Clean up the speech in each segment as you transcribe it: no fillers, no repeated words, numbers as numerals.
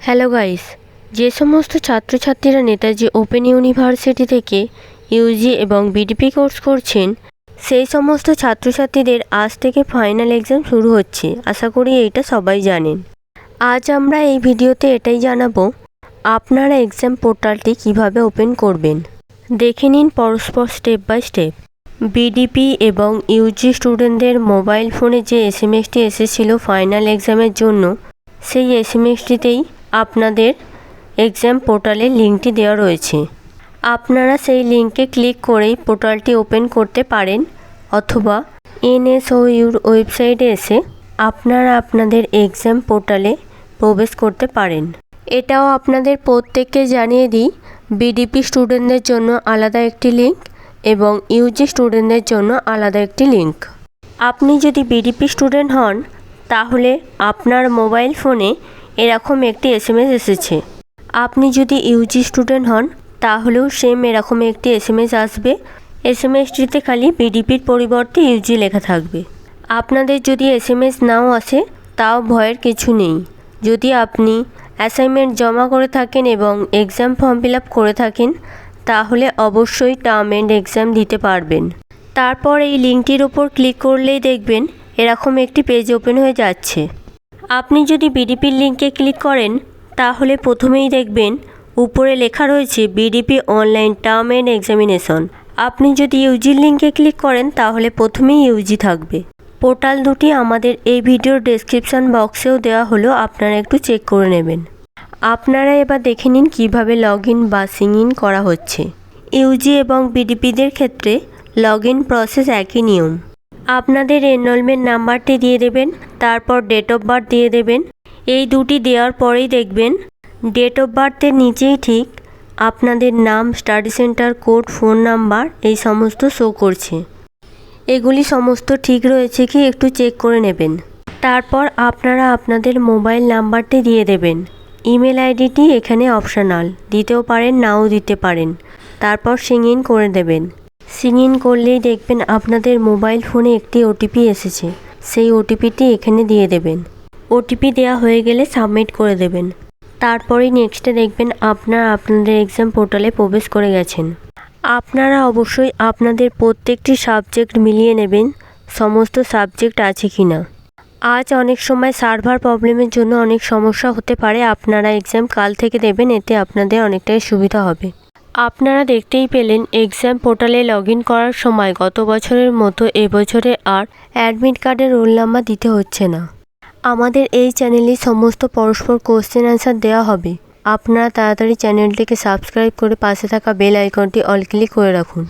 Hello guys, যে সমস্ত ছাত্রছাত্রীরা নেতাজি ওপেন ইউনিভার্সিটি থেকে ইউজি এবং বিডিপি কোর্স করছেন, সেই সমস্ত ছাত্রছাত্রীদের আজ থেকে ফাইনাল এক্সাম শুরু হচ্ছে। আশা করি এইটা সবাই জানেন। আজ আমরা এই ভিডিওতে এটাই জানাবো আপনারা এক্সাম পোর্টালটি কিভাবে ওপেন করবেন। দেখে নিন পরস্পর স্টেপ বাই স্টেপ। বিডিপি এবং ইউজি স্টুডেন্টদের মোবাইল ফোনে যে এসএমএসটি এসেছিল ফাইনাল এক্সামের জন্য, সেই এসএমএসটিতেই আপনাদের এক্সাম পোর্টালের লিঙ্কটি দেওয়া রয়েছে। আপনারা সেই লিঙ্কে ক্লিক করেই পোর্টালটি ওপেন করতে পারেন, অথবা NSOUর ওয়েবসাইটে এসে আপনারা আপনাদের এক্সাম পোর্টালে প্রবেশ করতে পারেন। এটাও আপনাদের প্রত্যেককে জানিয়ে দিই, বিডিপি স্টুডেন্টদের জন্য আলাদা একটি লিঙ্ক এবং ইউজি স্টুডেন্টদের জন্য আলাদা একটি লিঙ্ক। আপনি যদি বিডিপি স্টুডেন্ট হন, তাহলে আপনার মোবাইল ফোনে এরকম একটি এসএমএস এসেছে। আপনি যদি ইউজি স্টুডেন্ট হন, তাহলেও সেম এরকম একটি এসএমএস আসবে। এসএমএসটিতে খালি বিডিপির পরিবর্তে ইউজি লেখা থাকবে। আপনাদের যদি এসএমএস নাও আসে, তাও ভয়ের কিছু নেই। যদি আপনি অ্যাসাইনমেন্ট জমা করে থাকেন এবং এক্সাম ফর্ম ফিল আপ করে থাকেন, তাহলে অবশ্যই টার্ম এন্ড এক্সাম দিতে পারবেন। তারপর এই লিঙ্কটির ওপর ক্লিক করলেই দেখবেন এরকম একটি পেজ ওপেন হয়ে যাচ্ছে। আপনি যদি বিডিপির লিঙ্কে ক্লিক করেন, তাহলে প্রথমেই দেখবেন উপরে লেখা রয়েছে BDP online term and examination. আপনি যদি ইউজির লিঙ্কে ক্লিক করেন, তাহলে প্রথমেই ইউজি থাকবে। পোর্টাল দুটি আমাদের এই ভিডিওর ডেসক্রিপশন বক্সেও দেওয়া হলো, আপনারা একটু চেক করে নেবেন। আপনারা এবার দেখে নিন কীভাবে লগ ইন বা সিং ইন করা হচ্ছে। ইউজি এবং বিডিপিদের ক্ষেত্রে লগ ইন প্রসেস একই নিয়ম। আপনাদের এনরোলমেন্ট নাম্বারটি দিয়ে দেবেন, তারপর ডেট অফ বার্থ দিয়ে দেবেন। এই দুটি দেওয়ার পরেই দেখবেন ডেট অফ বার্থের নিচেই ঠিক আপনাদের নাম, study centre code, phone number এই সমস্ত শো করছে। এগুলি সমস্ত ঠিক রয়েছে কি একটু চেক করে নেবেন। তারপর আপনারা আপনাদের মোবাইল নাম্বারটি দিয়ে দেবেন। ইমেল আইডিটি এখানে অপশনাল, দিতেও পারেন নাও দিতে পারেন। তারপর সিং ইন করে দেবেন। সিং ইন করলেই দেখবেন আপনাদের মোবাইল ফোনে একটি ওটিপি এসেছে। সেই ওটিপিটি এখানে দিয়ে দেবেন। ওটিপি দেওয়া হয়ে গেলে সাবমিট করে দেবেন। তারপরেই নেক্সটে দেখবেন আপনাদের এক্সাম পোর্টালে প্রবেশ করে গেছেন। আপনারা অবশ্যই আপনাদের প্রত্যেকটি সাবজেক্ট মিলিয়ে নেবেন সমস্ত সাবজেক্ট আছে কি না। আজ অনেক সময় সার্ভার প্রবলেমের জন্য অনেক সমস্যা হতে পারে। আপনারা এক্সাম কাল থেকে দেবেন, এতে আপনাদের অনেকটাই সুবিধা হবে। আপনারা দেখতেই পেলেন এক্সাম পোর্টালে লগ ইন করার সময় গত বছরের মতো এবছরে আর অ্যাডমিট কার্ডের রোল নাম্বার দিতে হচ্ছে না। আমাদের এই চ্যানেলে সমস্ত পরস্পর কোশ্চেন অ্যান্সার দেওয়া হবে। আপনারা তাড়াতাড়ি চ্যানেলটিকে সাবস্ক্রাইব করে পাশে থাকা বেল আইকনটি অল ক্লিক করে রাখুন।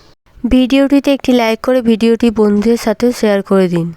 ভিডিওটিতে একটি লাইক করে ভিডিওটি বন্ধুদের সাথেও শেয়ার করে দিন।